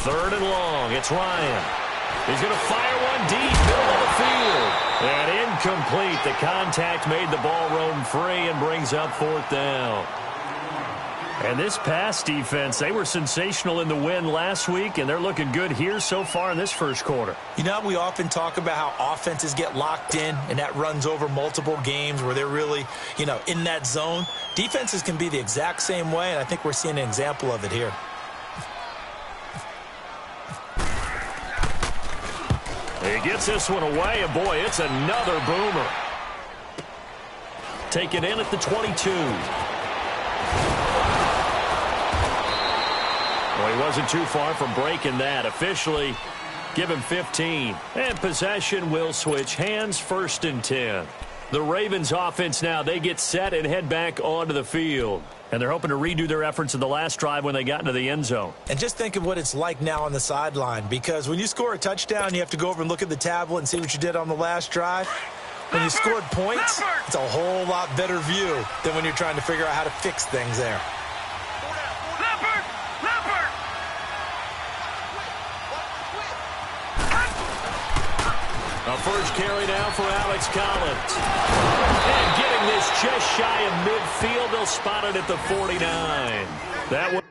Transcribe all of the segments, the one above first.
Third and long. It's Ryan. He's going to fire one deep, middle of the field. And incomplete. The contact made the ball roam free and brings up fourth down. And this pass defense, they were sensational in the win last week, and they're looking good here so far in this first quarter. You know, we often talk about how offenses get locked in, and that runs over multiple games where they're really, in that zone. Defenses can be the exact same way, and I think we're seeing an example of it here. He gets this one away, and boy, it's another boomer. Taken in at the 22. Well, he wasn't too far from breaking that. Officially, give him 15. And possession will switch hands, 1st and 10. The Ravens offense now, they get set and head back onto the field. And they're hoping to redo their efforts in the last drive when they got into the end zone. And just think of what it's like now on the sideline, because when you score a touchdown, you have to go over and look at the tablet and see what you did on the last drive. When you scored points, it's a whole lot better view than when you're trying to figure out how to fix things there. A first carry now for Alex Collins. And getting this just shy of midfield, they'll spot it at the 49. That was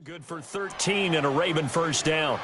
good for 13 and a Raven first down.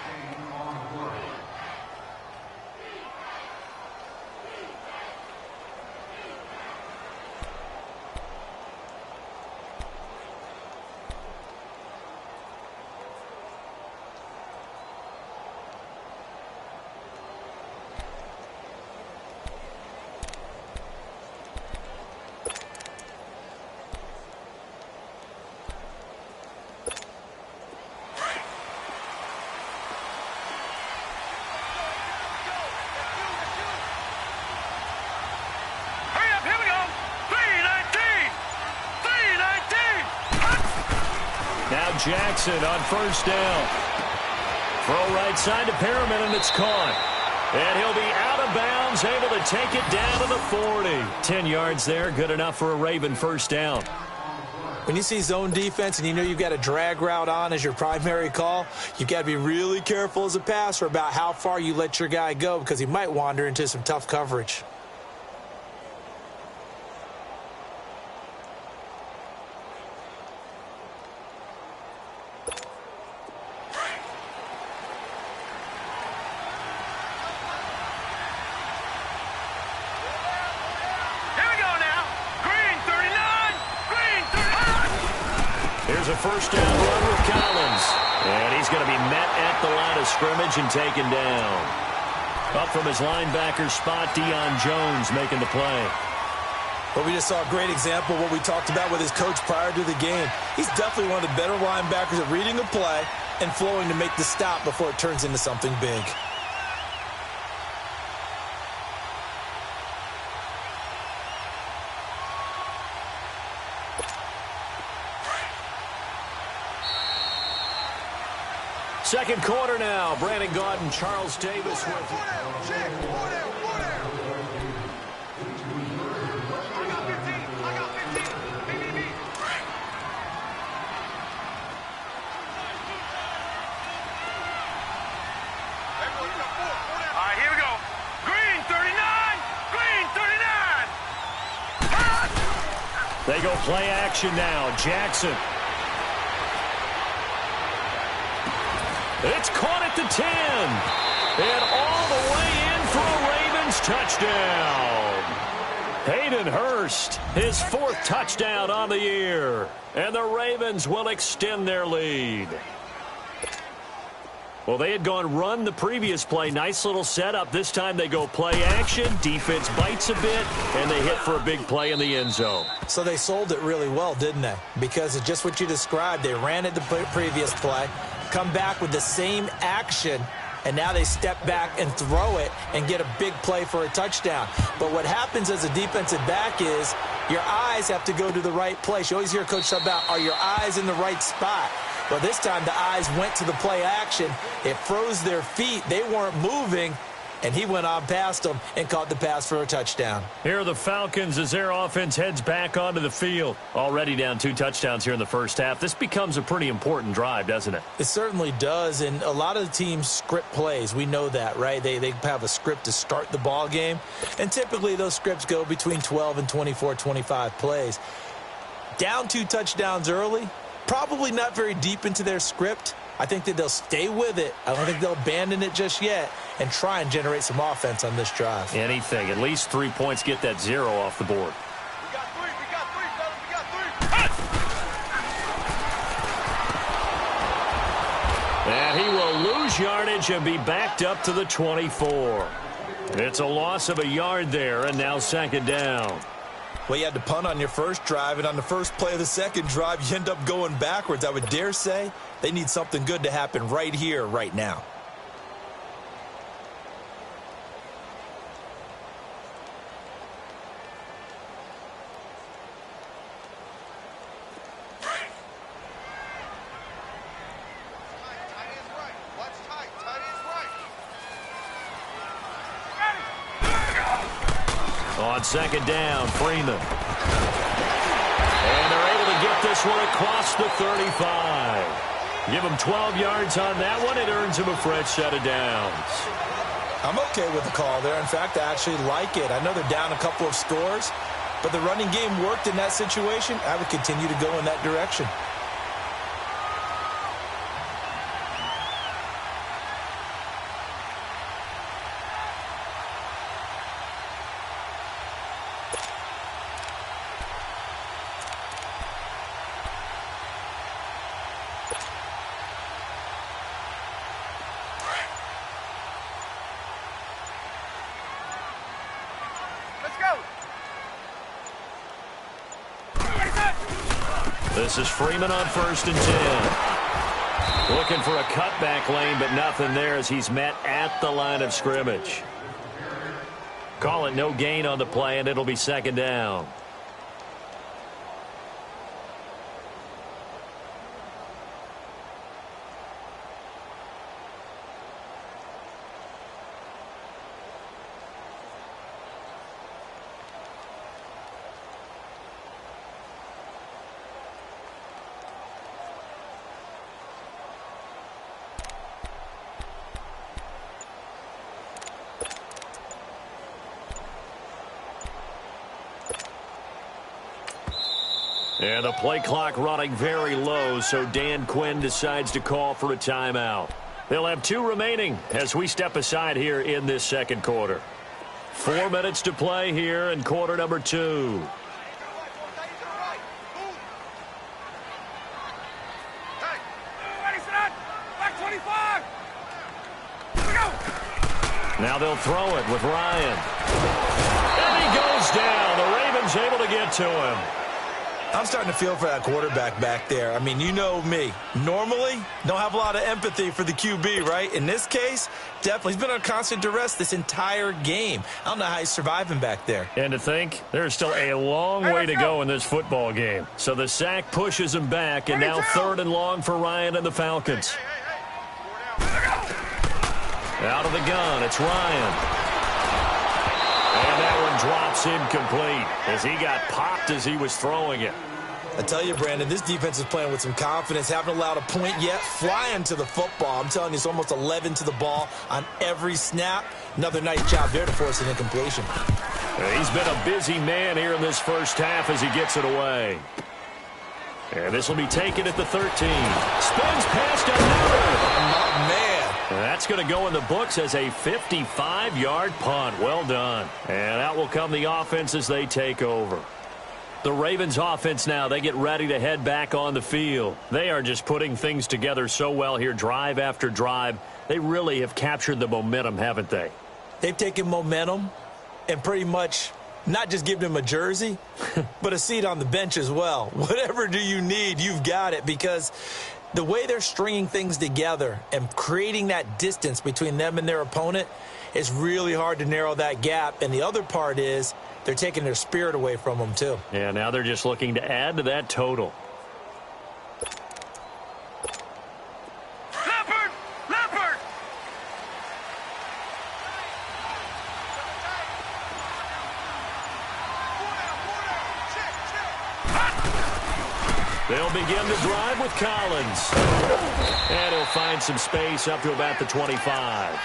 Jackson on first down. Throw right side to Perriman, and it's caught. And he'll be out of bounds, able to take it down to the 40. 10 yards there, good enough for a Raven first down. When you see zone defense and you know you've got a drag route on as your primary call, you've got to be really careful as a passer about how far you let your guy go, because he might wander into some tough coverage. A first down run with Collins. And he's going to be met at the line of scrimmage and taken down. Up from his linebacker spot, Deion Jones making the play. Well, we just saw a great example of what we talked about with his coach prior to the game. He's definitely one of the better linebackers at reading the play and flowing to make the stop before it turns into something big. Second quarter now. Brandon Gaudin, Charles Davis with you. They go play action now. Jackson. It's caught at the 10. And all the way in for a Ravens Hurst, touchdown. Hayden Hurst, his 4th touchdown on the year. And the Ravens will extend their lead. Well, they had gone run the previous play. Nice little setup. This time they go play action. Defense bites a bit, and they hit for a big play in the end zone. So they sold it really well, didn't they? Because of just what you described. They ran it the previous play, come back with the same action, and now they step back and throw it and get a big play for a touchdown. But what happens as a defensive back is your eyes have to go to the right place. You always hear Coach talk about, are your eyes in the right spot? Well, this time the eyes went to the play action. It froze their feet. They weren't moving, and he went on past them and caught the pass for a touchdown. Here are the Falcons as their offense heads back onto the field. Already down 2 touchdowns here in the first half. This becomes a pretty important drive, doesn't it? It certainly does, and a lot of the teams script plays. We know that, right? They have a script to start the ball game, and typically those scripts go between 12 and 24, 25 plays. Down 2 touchdowns early, probably not very deep into their script. I think that they'll stay with it. I don't think they'll abandon it just yet and try and generate some offense on this drive. Anything. At least 3 points, get that 0 off the board. We got 3, fellas. We got 3. And he will lose yardage and be backed up to the 24. It's a loss of a yard there, and now 2nd down. Well, you had to punt on your first drive, and on the first play of the second drive, you end up going backwards. I would dare say they need something good to happen right here, right now. On 2nd down, Freeman. And they're able to get this one across the 35. Give him 12 yards on that one. It earns him a fresh set of downs. I'm okay with the call there. In fact, I actually like it. I know they're down a couple of scores, but the running game worked in that situation. I would continue to go in that direction. This is Freeman on 1st and 10. Looking for a cutback lane, but nothing there as he's met at the line of scrimmage. Call it no gain on the play, and it'll be 2nd down. And the play clock running very low, so Dan Quinn decides to call for a timeout. They'll have 2 remaining as we step aside here in this 2nd quarter. 4 minutes to play here in quarter number 2. Now they'll throw it with Ryan. And he goes down. The Ravens able to get to him. I'm starting to feel for that quarterback back there. I mean, you know me. Normally, don't have a lot of empathy for the QB, right? In this case, definitely. He's been on constant duress this entire game. I don't know how he's surviving back there. And to think, there's still a long way to go in this football game. So the sack pushes him back, and now 3rd and long for Ryan and the Falcons. Out of the gun, it's Ryan. And that one drops incomplete as he got popped as he was throwing it. I tell you, Brandon, this defense is playing with some confidence. Haven't allowed a point yet. Flying to the football. I'm telling you, it's almost 11 to the ball on every snap. Another nice job there to force an incompletion. He's been a busy man here in this first half as he gets it away. And this will be taken at the 13. Spins past another. Oh, man. And that's going to go in the books as a 55-yard punt. Well done. And out will come the offense as they take over. The Ravens offense now, they get ready to head back on the field. They are just putting things together so well here, drive after drive. They really have captured the momentum, haven't they? They've taken momentum and pretty much not just given him a jersey, but a seat on the bench as well. Whatever do you need, you've got it, because the way they're stringing things together and creating that distance between them and their opponent is really hard to narrow that gap. And the other part is they're taking their spirit away from them, too. Yeah, now they're just looking to add to that total. Leopard! Leopard! They'll begin to drive with Collins. And he'll find some space up to about the 25.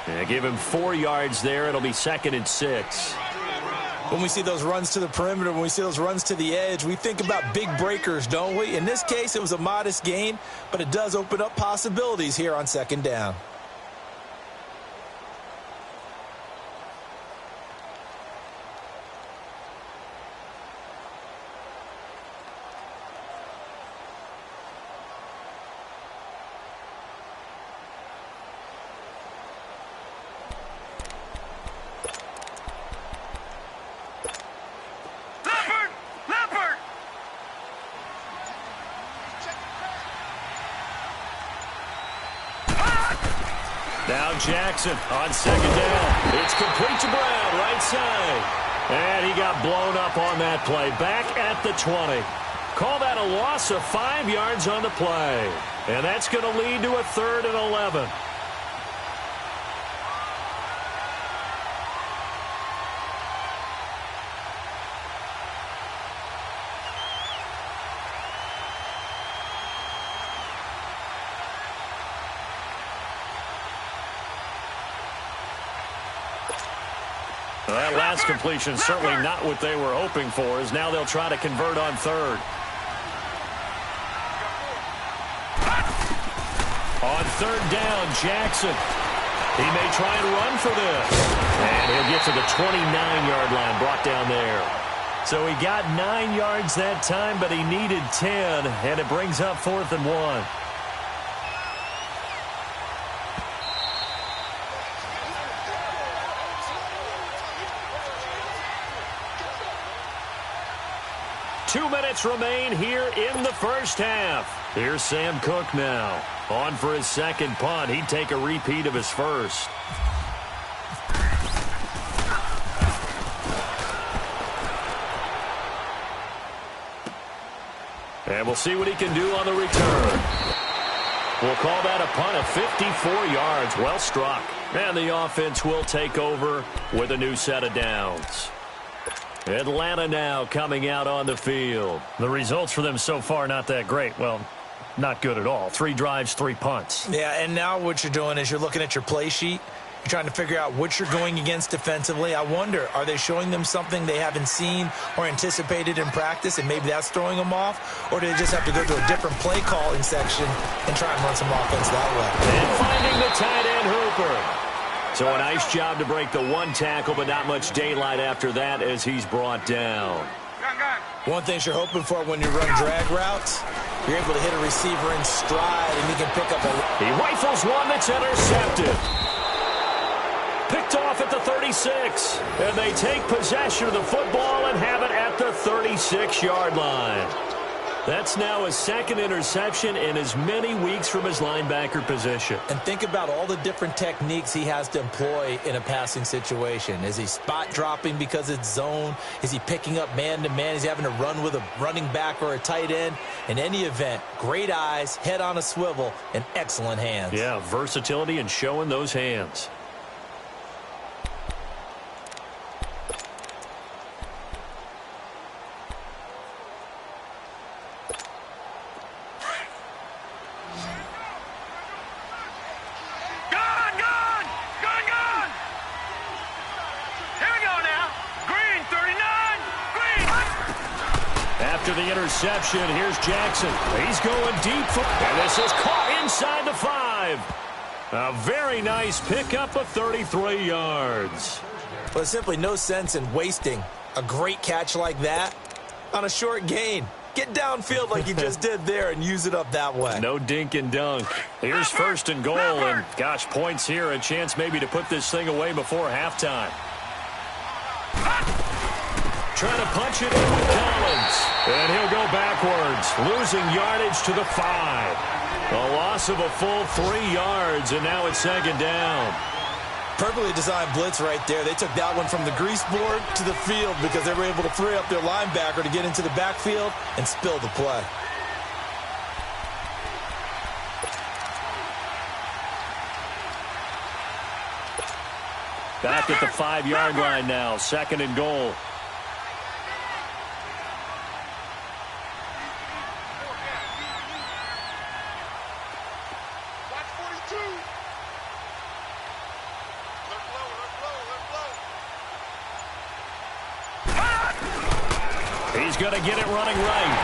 And give him 4 yards there. It'll be 2nd and 6. When we see those runs to the perimeter, when we see those runs to the edge, we think about big breakers, don't we? In this case, it was a modest gain, but it does open up possibilities here on 2nd down. Now Jackson on 2nd down. It's complete to Brown, right side. And he got blown up on that play. Back at the 20. Call that a loss of 5 yards on the play. And that's going to lead to a 3rd and 11. That last completion certainly not what they were hoping for, as now they'll try to convert on 3rd. On 3rd down, Jackson. He may try and run for this. And he'll get to the 29-yard line, brought down there. So he got 9 yards that time, but he needed 10, and it brings up 4th and 1. Two minutes remain here in the first half. Here's Sam Cook now. On for his 2nd punt. He'd take a repeat of his first. And we'll see what he can do on the return. We'll call that a punt of 54 yards. Well struck. And the offense will take over with a new set of downs. Atlanta now coming out on the field. The results for them so far not that great. Well, not good at all. 3 drives, 3 punts. Yeah, and now what you're doing is you're looking at your play sheet. You're trying to figure out what you're going against defensively. I wonder, are they showing them something they haven't seen or anticipated in practice, and maybe that's throwing them off? Or do they just have to go to a different play calling section and try and run some offense that way? And finding the tight end, Hooper. So a nice job to break the 1 tackle, but not much daylight after that as he's brought down. One thing you're hoping for when you run drag routes, you're able to hit a receiver in stride, and he can pick up a... He rifles one that's intercepted. Picked off at the 36. And they take possession of the football and have it at the 36-yard line. That's now his 2nd interception in as many weeks from his linebacker position. And think about all the different techniques he has to employ in a passing situation. Is he spot dropping because it's zone? Is he picking up man-to-man? Is he having to run with a running back or a tight end? In any event, great eyes, head on a swivel, and excellent hands. Yeah, versatility and showing those hands. After the interception, here's Jackson. He's going deep, and this is caught inside the 5. A very nice pickup of 33 yards. Well, there's simply no sense in wasting a great catch like that on a short gain. Get downfield like you just did there and use it up that way. No dink and dunk. Here's first and goal, and gosh, points here. A chance maybe to put this thing away before halftime. Trying to punch it in with Collins. And he'll go backwards, losing yardage to the 5. A loss of a full 3 yards, and now it's second down. Perfectly designed blitz right there. They took that one from the grease board to the field because they were able to free up their linebacker to get into the backfield and spill the play. Back at the 5-yard line now, second and goal. He's going to get it running right.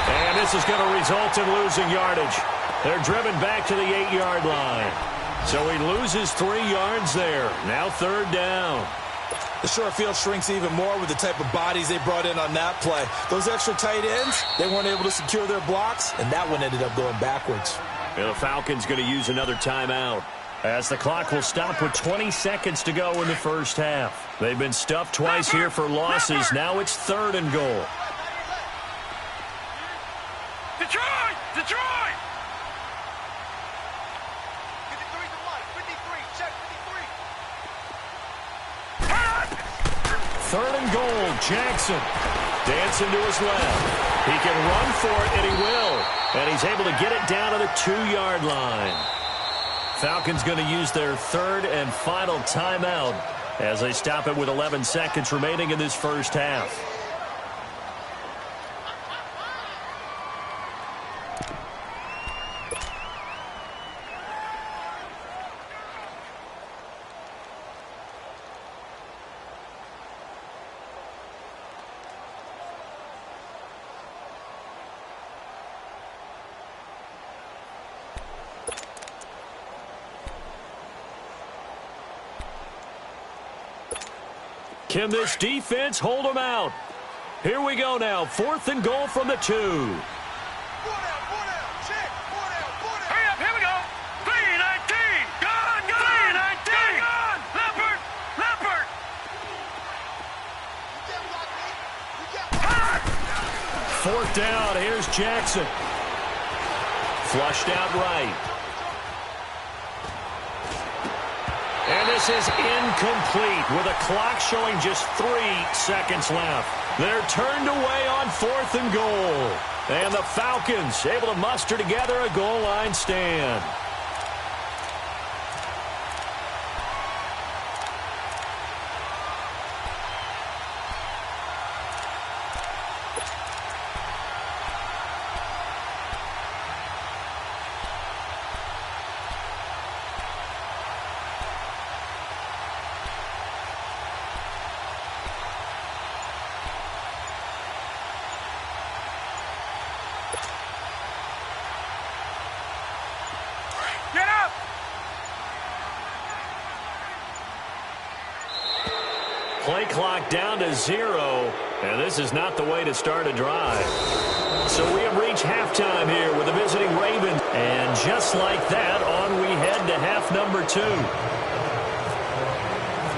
And this is going to result in losing yardage. They're driven back to the 8-yard line. So he loses 3 yards there. Now third down. The short field shrinks even more with the type of bodies they brought in on that play. Those extra tight ends, they weren't able to secure their blocks, and that one ended up going backwards. And the Falcons going to use another timeout, as the clock will stop with 20 seconds to go in the first half. They've been stuffed twice here for losses. Now it's third and goal. Detroit! Detroit! 53 to Mike. 53. Check 53. Third and goal. Jackson dancing to his left. He can run for it, and he will. And he's able to get it down to the 2-yard line. Falcons going to use their third and final timeout as they stop it with 11 seconds remaining in this first half. Can this defense hold them out? Here we go now. Fourth and goal from the 2. 4 down, 4 down. Check. 4 down, 4 down. Hurry up, here we go. 319. Gone, gone. 319. Gone. Leopard, Leopard. You can't block me. You can't block me. Fourth down. Here's Jackson. Flushed out right. And this is incomplete with a clock showing just 3 seconds left. They're turned away on fourth and goal. And the Falcons able to muster together a goal line stand. Get up. Play clock down to 0, and this is not the way to start a drive. So we have reached halftime here with the visiting Ravens. And just like that, on we head to half number 2.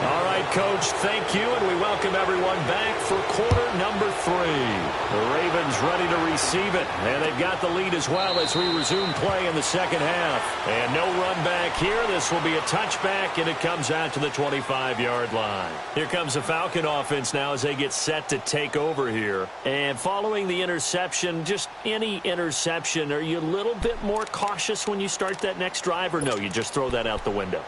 All right, Coach, thank you, and we welcome everyone back for quarter number 3. The Ravens ready to receive it, and they've got the lead as well as we resume play in the second half. And no run back here. This will be a touchback, and it comes out to the 25-yard line. Here comes the Falcon offense now as they get set to take over here. And following the interception, just any interception, are you a little bit more cautious when you start that next drive, or no, you just throw that out the window?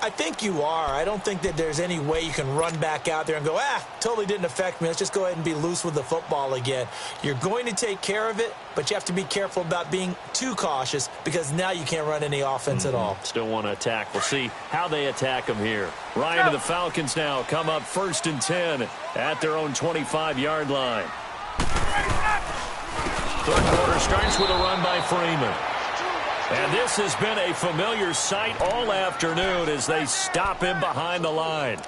I think you are. I don't think that there's any way you can run back out there and go, totally didn't affect me. Let's just go ahead and be loose with the football again. You're going to take care of it, but you have to be careful about being too cautious because now you can't run any offense at all. Still want to attack. We'll see how they attack them here. Ryan and the Falcons now come up first and 10 at their own 25-yard line. Third quarter starts with a run by Freeman. And this has been a familiar sight all afternoon as they stop him behind the line.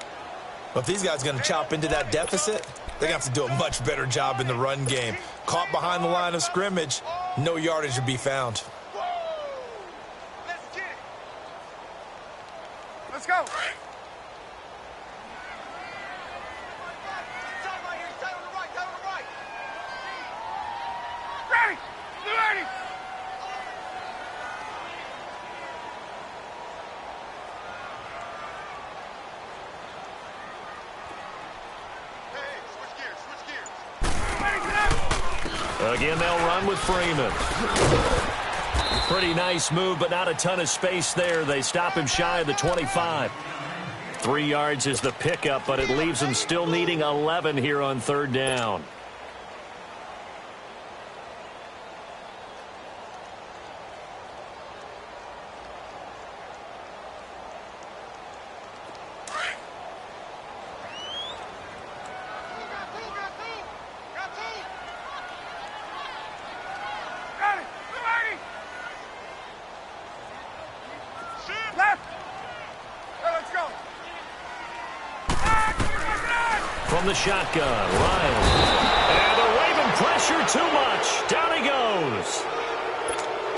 Well, if these guys are going to chop into that deficit, they're going to have to do a much better job in the run game. Caught behind the line of scrimmage, no yardage to be found. Let's get it. Let's go. Ready. Ready. Again, they'll run with Freeman. Pretty nice move, but not a ton of space there. They stop him shy of the 25. 3 yards is the pickup, but it leaves them still needing 11 here on third down. From the shotgun, Ryan. And the Raven pressure too much. Down he goes.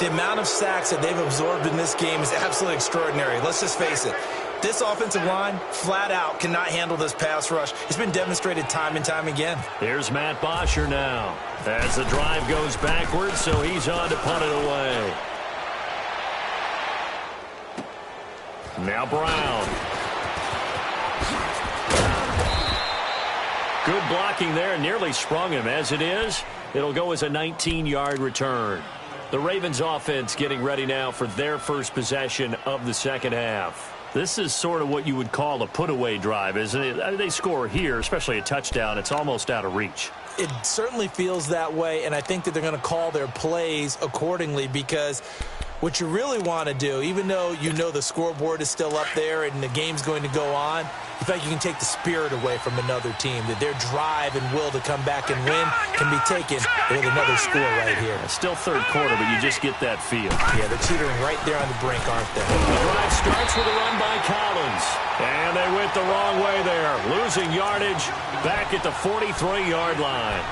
The amount of sacks that they've absorbed in this game is absolutely extraordinary. Let's just face it. This offensive line, flat out, cannot handle this pass rush. It's been demonstrated time and time again. Here's Matt Bosher now. As the drive goes backwards, so he's on to punt it away. Now Brown. Good blocking there, nearly sprung him. As it is, it'll go as a 19-yard return. The Ravens offense getting ready now for their first possession of the second half. This is sort of what you would call a put-away drive, isn't it? I mean, they score here, especially a touchdown. It's almost out of reach. It certainly feels that way, and I think that they're going to call their plays accordingly because what you really want to do, even though you know the scoreboard is still up there and the game's going to go on, in fact, you can take the spirit away from another team, that their drive and will to come back and win can be taken with another score right here. It's still third quarter, but you just get that feel. Yeah, they're teetering right there on the brink, aren't they? The drive starts with a run by Collins. And they went the wrong way there, losing yardage back at the 43-yard line.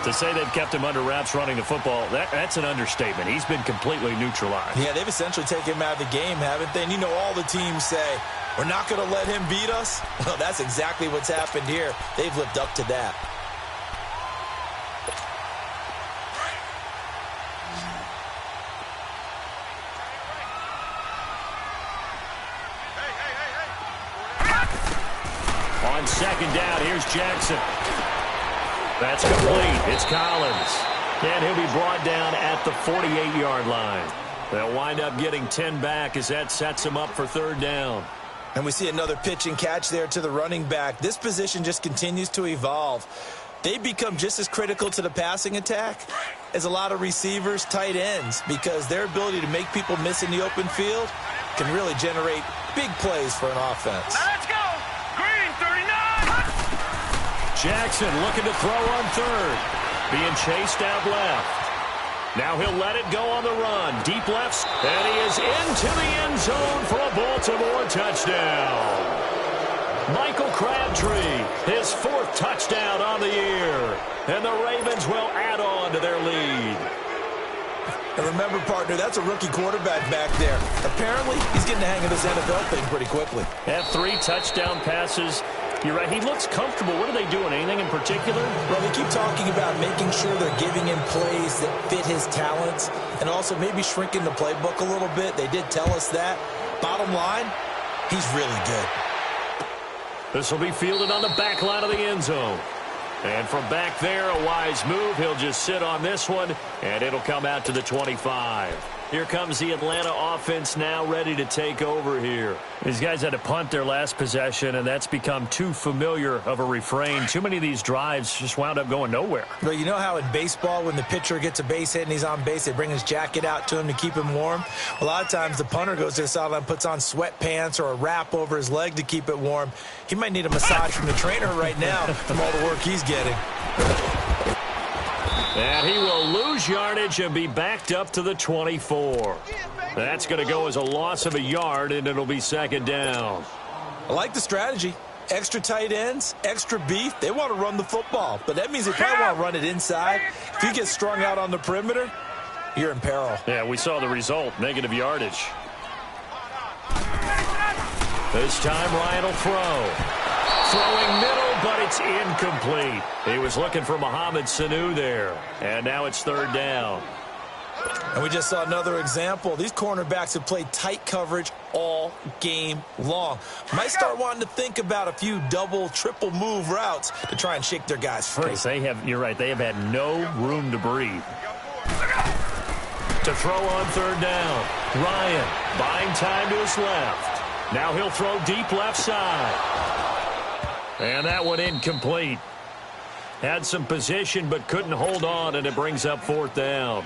To say they've kept him under wraps running the football, that's an understatement. He's been completely neutralized. Yeah, they've essentially taken him out of the game, haven't they? And you know all the teams say, we're not going to let him beat us. Well, that's exactly what's happened here. They've lived up to that. On second down, here's Jackson. That's complete. It's Collins. And he'll be brought down at the 48-yard line. They'll wind up getting 10 back as that sets him up for third down. And we see another pitch and catch there to the running back. This position just continues to evolve. They become just as critical to the passing attack as a lot of receivers, tight ends, because their ability to make people miss in the open field can really generate big plays for an offense. Let's go. Green 39. Jackson looking to throw on third. Being chased out left. Now he'll let it go on the run. Deep left. And he is into the end zone for a Baltimore touchdown. Michael Crabtree, his 4th touchdown on the year. And the Ravens will add on to their lead. And remember, partner, that's a rookie quarterback back there. Apparently, he's getting the hang of this NFL thing pretty quickly. Have 3 touchdown passes. You're right. He looks comfortable. What are they doing? Anything in particular? Well, they keep talking about making sure they're giving him plays that fit his talents and also maybe shrinking the playbook a little bit. They did tell us that. Bottom line, he's really good. This will be fielded on the back line of the end zone. And from back there, a wise move. He'll just sit on this one, and it'll come out to the 25. Here comes the Atlanta offense now ready to take over here. These guys had to punt their last possession, and that's become too familiar of a refrain. Too many of these drives just wound up going nowhere. Well, you know how in baseball, when the pitcher gets a base hit and he's on base, they bring his jacket out to him to keep him warm? A lot of times the punter goes to the sideline, puts on sweatpants or a wrap over his leg to keep it warm. He might need a massage from the trainer right now from all the work he's getting. And he will lose yardage and be backed up to the 24. That's going to go as a loss of a yard, and it'll be second down. I like the strategy. Extra tight ends, extra beef. They want to run the football, but that means they probably want to run it inside. If you get strung out on the perimeter, you're in peril. Yeah, we saw the result, negative yardage. This time Ryan will throw. Throwing middle, but it's incomplete. He was looking for Mohamed Sanu there, and now it's third down. And we just saw another example. These cornerbacks have played tight coverage all game long. Might start wanting to think about a few double, triple move routes to try and shake their guys free. You're right, they have had no room to breathe. To throw on third down. Ryan buying time to his left. Now he'll throw deep left side. And that one incomplete. Had some position but couldn't hold on, and it brings up fourth down.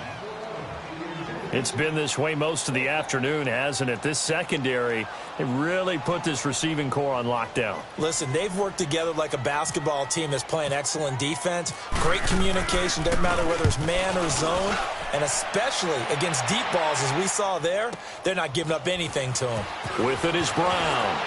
It's been this way most of the afternoon, hasn't it? This secondary, they really put this receiving core on lockdown. Listen, they've worked together like a basketball team that's playing excellent defense. Great communication, doesn't matter whether it's man or zone. And especially against deep balls, as we saw there, they're not giving up anything to them. With it is Brown.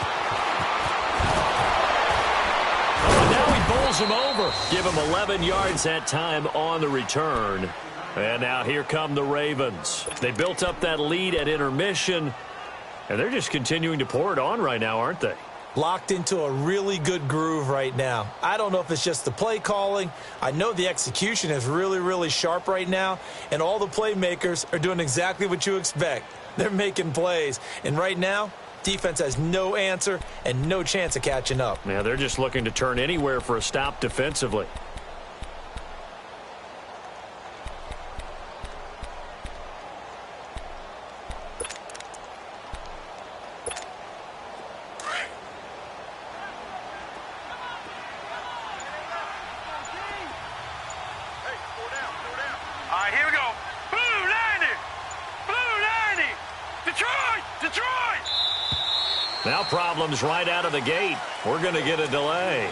Oh, now he bowls him over. Give him 11 yards that time on the return. And now here come the Ravens. They built up that lead at intermission, and they're just continuing to pour it on right now, aren't they? Locked into a really good groove right now. I don't know if it's just the play calling. I know the execution is really, really sharp right now, and all the playmakers are doing exactly what you expect. They're making plays, and right now, defense has no answer and no chance of catching up. Yeah, they're just looking to turn anywhere for a stop defensively. Now problems right out of the gate. We're going to get a delay.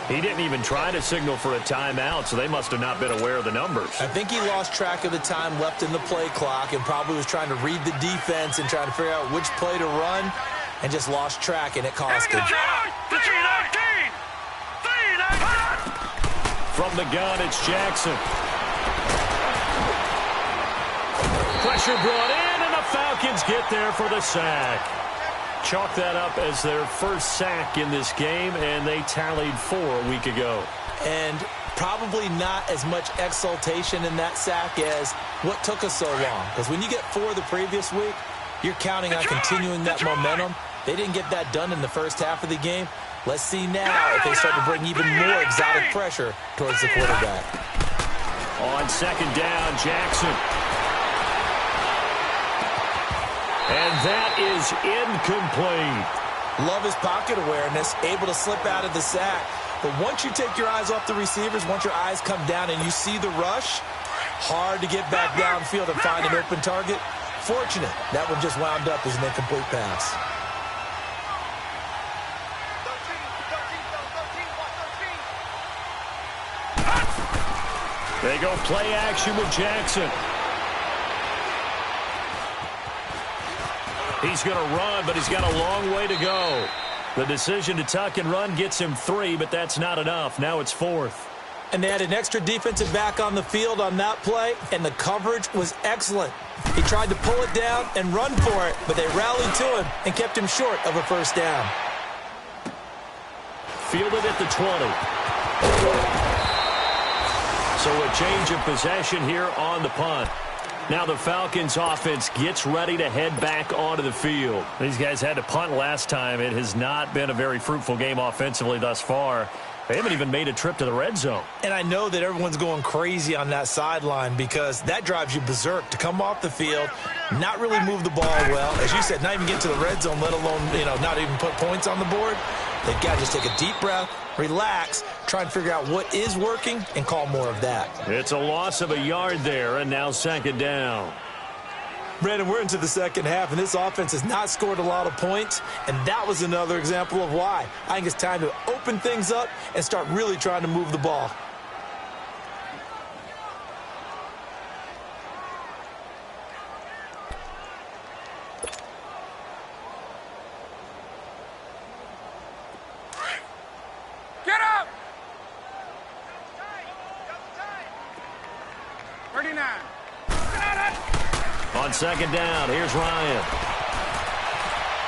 He didn't even try to signal for a timeout, so they must have not been aware of the numbers. I think he lost track of the time left in the play clock and probably was trying to read the defense and trying to figure out which play to run and just lost track, and it cost him. From the gun, it's Jackson. Pressure brought in, and the Falcons get there for the sack. Chalk that up as their first sack in this game, and they tallied 4 a week ago. And probably not as much exultation in that sack as what took us so long. Because when you get 4 the previous week, you're counting on continuing that momentum. They didn't get that done in the first half of the game. Let's see now if they start to bring even more exotic pressure towards the quarterback. On second down, Jackson. And that is incomplete. Love his pocket awareness, able to slip out of the sack. But once you take your eyes off the receivers, once your eyes come down and you see the rush, hard to get back downfield and find an open target. Fortunate, that one just wound up as an incomplete pass. They go play action with Jackson. He's going to run, but he's got a long way to go. The decision to tuck and run gets him 3, but that's not enough. Now it's 4th. And they had an extra defensive back on the field on that play, and the coverage was excellent. He tried to pull it down and run for it, but they rallied to him and kept him short of a first down. Fielded at the 20. So a change of possession here on the punt. Now the Falcons offense gets ready to head back onto the field. These guys had to punt last time. It has not been a very fruitful game offensively thus far. They haven't even made a trip to the red zone. And I know that everyone's going crazy on that sideline because that drives you berserk to come off the field, not really move the ball well. As you said, not even get to the red zone, let alone, not even put points on the board. They've got to just take a deep breath, relax, try and figure out what is working, and call more of that. It's a loss of a yard there, and now second down. Brandon, we're into the second half, and this offense has not scored a lot of points, and that was another example of why. I think it's time to open things up and start really trying to move the ball. On second down, here's Ryan.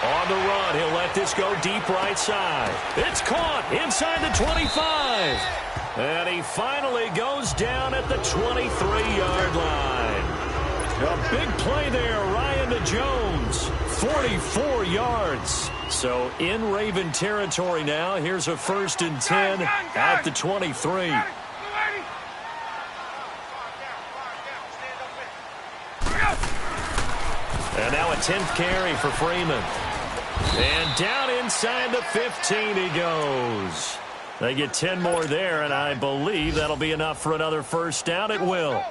On the run, he'll let this go deep right side. It's caught inside the 25. And he finally goes down at the 23-yard line. A big play there, Ryan to Jones. 44 yards. So in Raven territory now. Here's a 1st and 10 at the 23. And now a 10th carry for Freeman. And down inside the 15 he goes. They get 10 more there, and I believe that'll be enough for another 1st down. It will.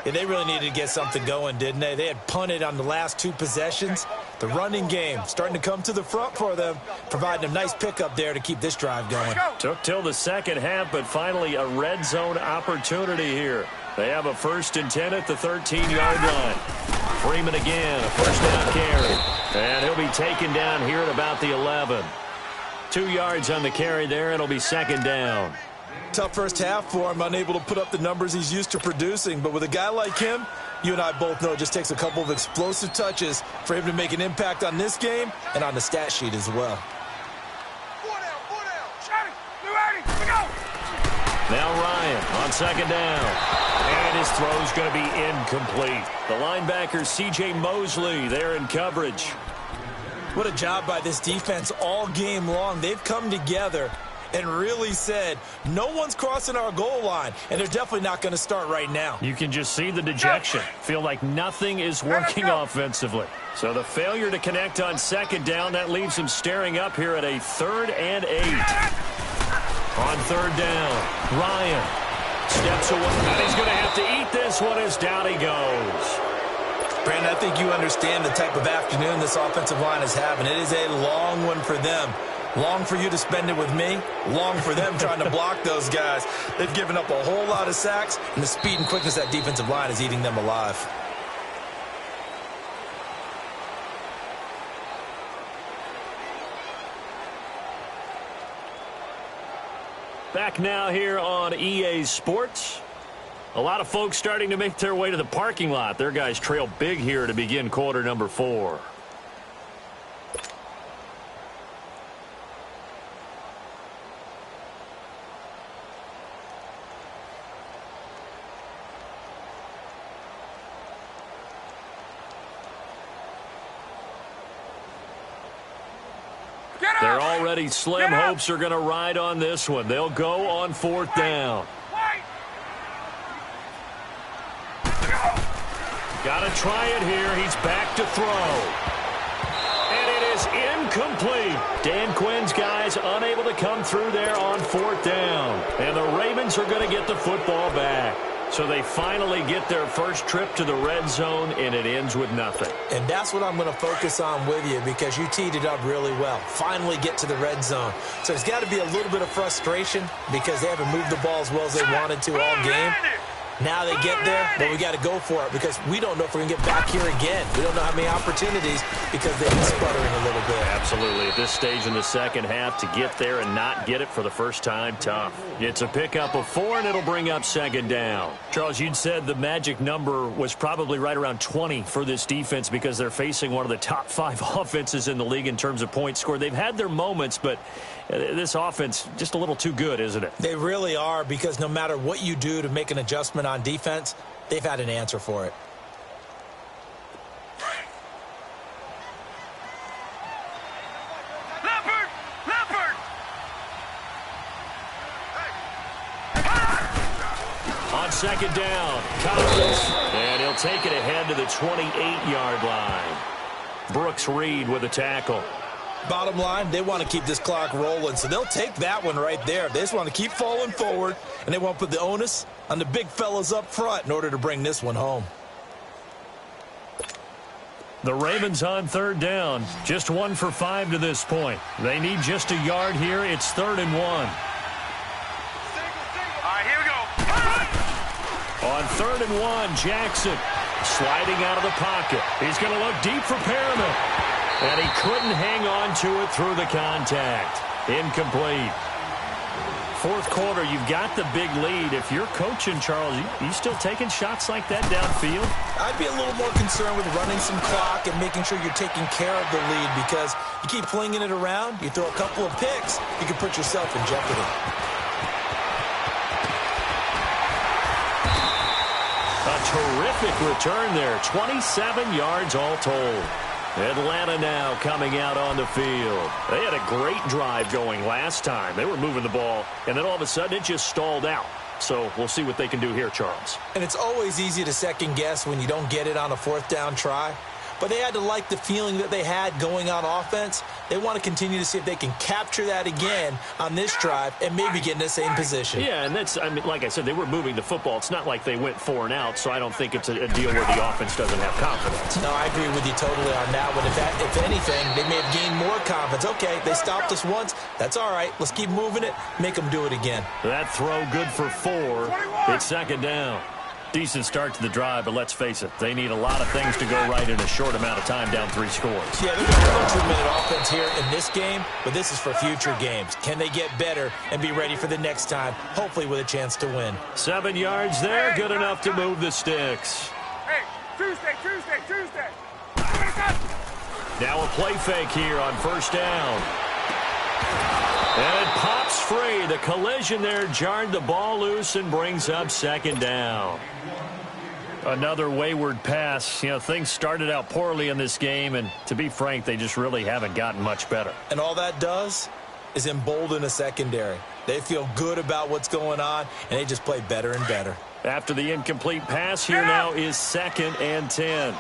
Yeah, they really needed to get something going, didn't they? They had punted on the last 2 possessions. The running game starting to come to the front for them, providing a nice pickup there to keep this drive going. Took till the second half, but finally a red zone opportunity here. They have a 1st and 10 at the 13-yard line. Freeman again, a 1st down carry. And he'll be taken down here at about the 11. 2 yards on the carry there. It'll be 2nd down. Tough first half for him, unable to put up the numbers he's used to producing. But with a guy like him, you and I both know it just takes a couple of explosive touches for him to make an impact on this game and on the stat sheet as well. Now Ryan on 2nd down. And his throw's going to be incomplete. The linebacker, C.J. Mosley, there in coverage. What a job by this defense all game long. They've come together and really said, no one's crossing our goal line, and they're definitely not going to start right now. You can just see the dejection. Feel like nothing is working offensively. So the failure to connect on 2nd down, that leaves him staring up here at a 3rd and 8. On 3rd down, Ryan steps away, and he's going to have to eat this one as down he goes. Brandon, I think you understand the type of afternoon this offensive line is having. It is a long one for them. Long for you to spend it with me. Long for them trying to block those guys. They've given up a whole lot of sacks, and the speed and quickness of that defensive line is eating them alive. Back now here on EA Sports. A lot of folks starting to make their way to the parking lot. Their guys trail big here to begin quarter number 4. They're already slim. Hopes are going to ride on this one. They'll go on 4th down. Got to try it here. He's back to throw. And it is incomplete. Dan Quinn's guys unable to come through there on 4th down. And the Ravens are going to get the football back. So they finally get their first trip to the red zone, and it ends with nothing. And that's what I'm going to focus on with you, because you teed it up really well. Finally get to the red zone. So there's got to be a little bit of frustration because they haven't moved the ball as well as they wanted to all game. Now they get there, but we got to go for it because we don't know if we're going to get back here again. We don't know how many opportunities because they've been sputtering a little bit. Absolutely. At this stage in the second half, to get there and not get it for the first time, tough. It's a pickup of 4, and it'll bring up 2nd down. Charles, you'd said the magic number was probably right around 20 for this defense because they're facing one of the top 5 offenses in the league in terms of points scored. They've had their moments, but this offense just a little too good, isn't it? They really are, because no matter what you do to make an adjustment on defense, they've had an answer for it. On 2nd down, Collins, and he'll take it ahead to the 28-yard line. Brooks Reed with a tackle. Bottom line, they want to keep this clock rolling, so they'll take that one right there. They just want to keep falling forward, and they want to put the onus on the big fellas up front in order to bring this one home. The Ravens on 3rd down, just 1 for 5 to this point. They need just a yard here. It's 3rd and 1. All right, here we go. On 3rd and 1, Jackson sliding out of the pocket. He's going to look deep for Perriman. And he couldn't hang on to it through the contact. Incomplete. fourth quarter, you've got the big lead. If you're coaching, Charles, you still taking shots like that downfield? I'd be a little more concerned with running some clock and making sure you're taking care of the lead, because you keep flinging it around, you throw a couple of picks, you can put yourself in jeopardy. A terrific return there. 27 yards all told. Atlanta now coming out on the field. They had a great drive going last time. They were moving the ball, and then all of a sudden it just stalled out. So we'll see what they can do here, Charles. And it's always easy to second guess when you don't get it on a fourth down try. But they had to like the feeling that they had going on offense. They want to continue to see if they can capture that again on this drive and maybe get in the same position. Yeah, and that's, I mean, like I said, they were moving the football. It's not like they went 4 and out, so I don't think it's a deal where the offense doesn't have confidence. No, I agree with you totally on that one. If anything, they may have gained more confidence. Okay, they stopped us once. That's all right. Let's keep moving it. Make them do it again. That throw good for 4. It's second down. Decent start to the drive, but let's face it, they need a lot of things to go right in a short amount of time, down 3 scores. Yeah, they're going to run 2-minute offense here in this game, but this is for future games. Can they get better and be ready for the next time, hopefully with a chance to win? 7 yards there, good enough to move the sticks. Hey, Tuesday. Now a play fake here on first down. And it pops free. The collision there jarred the ball loose and brings up second down. Another wayward pass. You know, things started out poorly in this game, and to be frank, they just really haven't gotten much better. And all that does is embolden a secondary. They feel good about what's going on, and they just play better and better. After the incomplete pass, here now is 2nd and 10.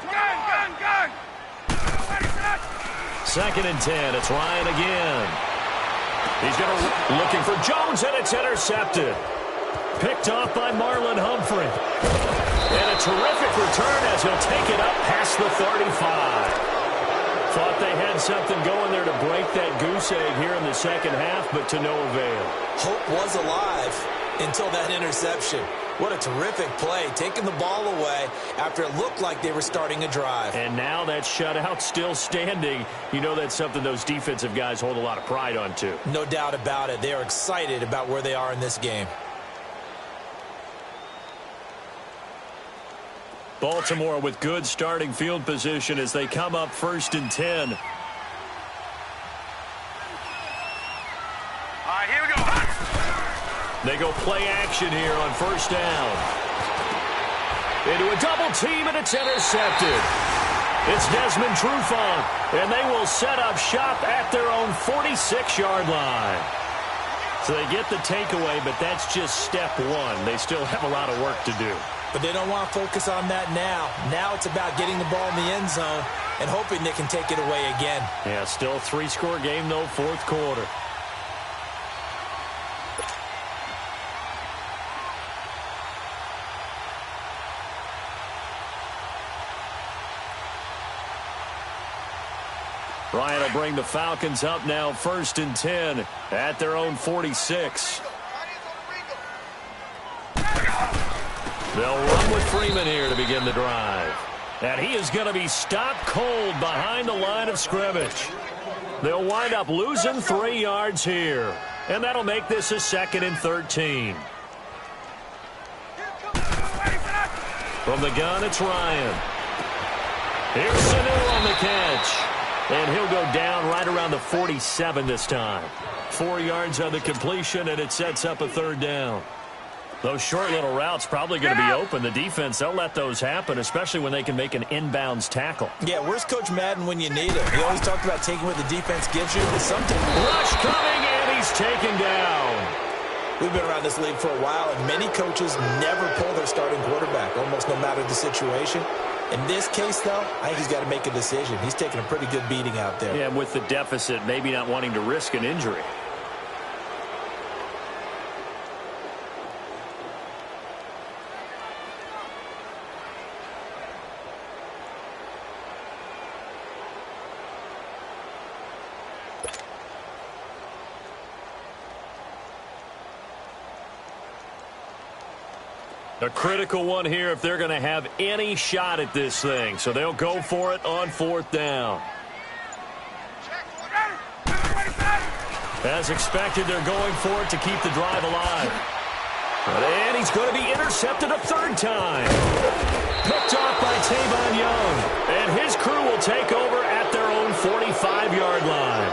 Gun. 2nd and 10. It's Ryan again. He's looking for Jones, and it's intercepted. Picked off by Marlon Humphrey. And a terrific return as he'll take it up past the 35. Thought they had something going there to break that goose egg here in the second half, but to no avail. Hope was alive until that interception. What a terrific play, taking the ball away after it looked like they were starting a drive. And now that shutout still standing. You know that's something those defensive guys hold a lot of pride on, too. No doubt about it. They are excited about where they are in this game. Baltimore with good starting field position as they come up 1st and 10. All right, here we go. They go play action here on first down. Into a double team, and it's intercepted. It's Desmond Trufant, and they will set up shop at their own 46-yard line. So they get the takeaway, but that's just step 1. They still have a lot of work to do. But they don't want to focus on that now. Now it's about getting the ball in the end zone and hoping they can take it away again. Yeah, still a 3-score game, though, fourth quarter. Ryan will bring the Falcons up now 1st and 10 at their own 46. They'll run with Freeman here to begin the drive. And he is going to be stopped cold behind the line of scrimmage. They'll wind up losing 3 yards here. And that'll make this a 2nd and 13. From the gun, it's Ryan. Here's Sanu on the catch. And he'll go down right around the 47 this time. 4 yards on the completion, and it sets up a 3rd down. Those short little routes probably going to be open. The defense, they'll let those happen, especially when they can make an inbounds tackle. Yeah, where's Coach Madden when you need him? He always talked about taking what the defense gives you, but sometimes... Rush coming, and he's taken down. We've been around this league for a while, and many coaches never pull their starting quarterback, almost no matter the situation. In this case, though, I think he's got to make a decision. He's taking a pretty good beating out there. Yeah, with the deficit, maybe not wanting to risk an injury. A critical one here if they're going to have any shot at this thing. So they'll go for it on 4th down. As expected, they're going for it to keep the drive alive. And he's going to be intercepted a third time. Picked off by Tavon Young. And his crew will take over at their own 45-yard line.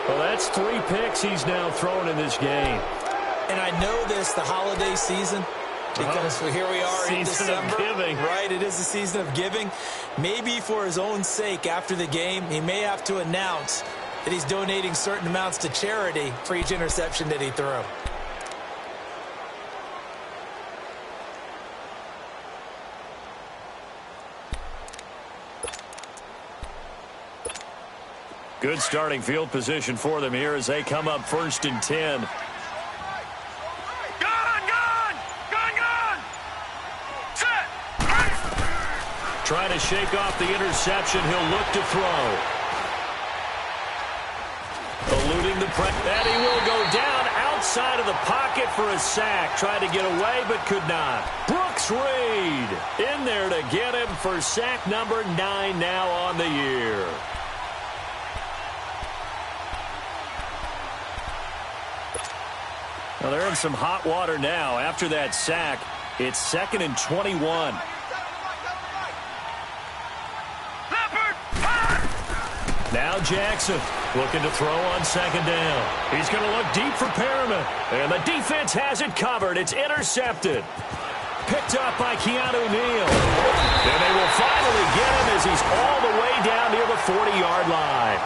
Well, that's 3 picks he's now thrown in this game. And I know this, the holiday season, because here we are in December. Season of giving. Right, it is the season of giving. Maybe for his own sake after the game, he may have to announce that he's donating certain amounts to charity for each interception that he threw. Good starting field position for them here as they come up 1st and 10. Gun! Set! Trying to shake off the interception. He'll look to throw. Eluding the press. And he will go down outside of the pocket for a sack. Tried to get away but could not. Brooks Reed in there to get him for sack number 9 now on the year. Well, they're in some hot water now. After that sack, it's 2nd and 21. Now Jackson looking to throw on 2nd down. He's going to look deep for Perriman. And the defense has it covered. It's intercepted. Picked up by Keanu Neal. And they will finally get him as he's all the way down near the 40-yard line.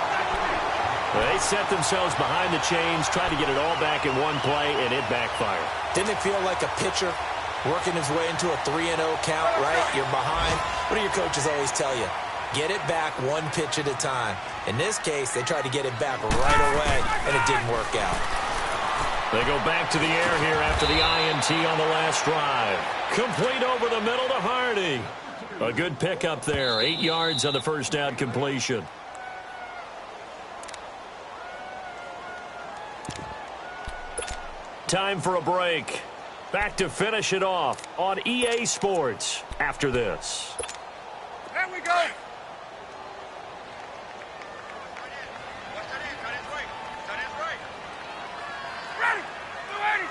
They set themselves behind the chains, tried to get it all back in one play, and it backfired. Didn't it feel like a pitcher working his way into a 3-0 count, right? You're behind. What do your coaches always tell you? Get it back 1 pitch at a time. In this case, they tried to get it back right away, and it didn't work out. They go back to the air here after the INT on the last drive. Complete over the middle to Hardy. A good pickup there. 8 yards on the first down completion. Time for a break. Back to finish it off on EA Sports after this. There we go. Ready. Ready.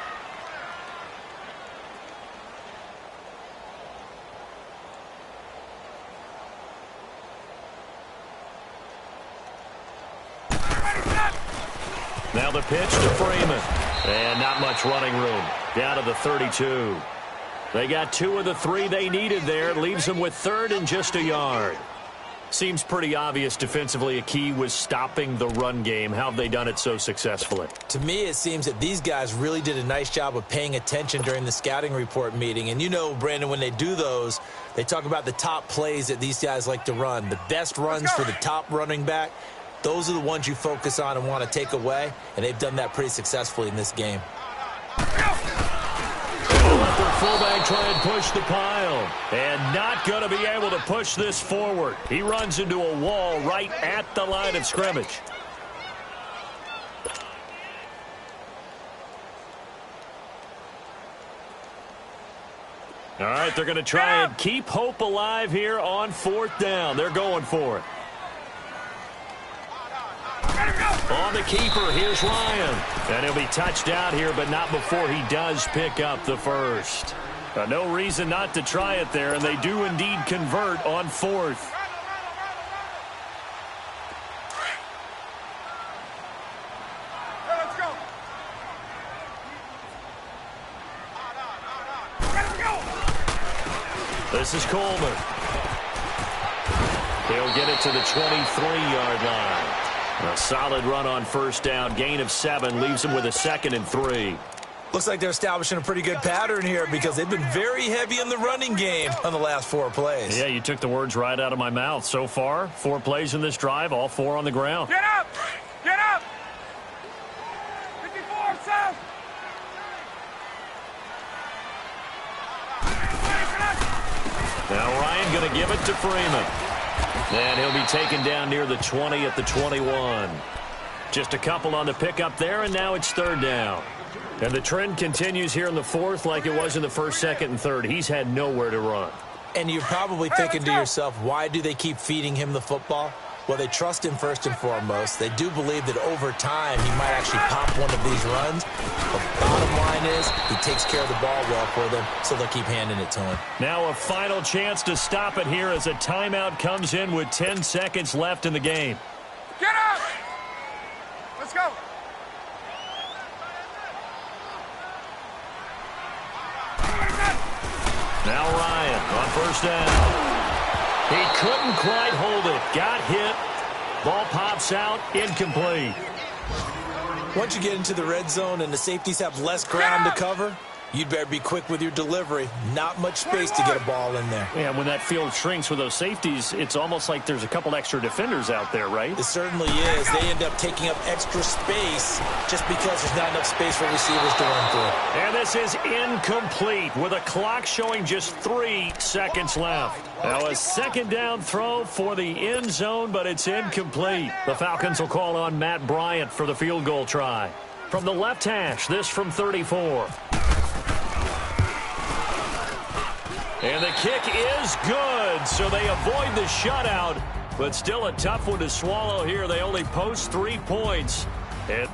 Now the pitch to Freeman. And not much running room. Down to the 32. They got 2 of the 3 they needed there. Leaves them with 3rd and just a yard. Seems pretty obvious defensively a key was stopping the run game. How have they done it so successfully? To me, it seems that these guys really did a nice job of paying attention during the scouting report meeting. And you know, Brandon, when they do those, they talk about the top plays that these guys like to run. The best runs for the top running back. Those are the ones you focus on and want to take away, and they've done that pretty successfully in this game. They'll let their fullback try and push the pile, and not going to be able to push this forward. He runs into a wall right at the line of scrimmage. All right, they're going to try and keep hope alive here on 4th down. They're going for it. On the keeper, here's Ryan. And he'll be touched out here, but not before he does pick up the first. No reason not to try it there, and they do indeed convert on 4th. Let's go. This is Coleman. He'll get it to the 23-yard line. A solid run on 1st down. Gain of 7 leaves him with a 2nd and 3. Looks like they're establishing a pretty good pattern here because they've been very heavy in the running game on the last 4 plays. Yeah, you took the words right out of my mouth. So far, 4 plays in this drive, all 4 on the ground. Get up! Get up! 54, south! Now Ryan going to give it to Freeman. And he'll be taken down near the 20 at the 21. Just a couple on the pickup there, and now it's 3rd down. And the trend continues here in the 4th like it was in the 1st, 2nd, and 3rd. He's had nowhere to run. And you're probably thinking to yourself, why do they keep feeding him the football? Well, they trust him first and foremost. They do believe that over time he might actually pop one of these runs. But bottom line is he takes care of the ball well for them, so they'll keep handing it to him. Now a final chance to stop it here as a timeout comes in with 10 seconds left in the game. Get up! Let's go! Now Ryan on first down. He couldn't quite hold it. Got hit. Ball pops out. Incomplete. Once you get into the red zone and the safeties have less ground to cover, you'd better be quick with your delivery. Not much space to get a ball in there. Yeah, when that field shrinks with those safeties, it's almost like there's a couple extra defenders out there, right? It certainly is. They end up taking up extra space just because there's not enough space for receivers to run through. And this is incomplete with a clock showing just 3 seconds left. Now a second down throw for the end zone, but it's incomplete. The Falcons will call on Matt Bryant for the field goal try. From the left hash, this from 34. And the kick is good, so they avoid the shutout, but still a tough one to swallow here. They only post 3 points. And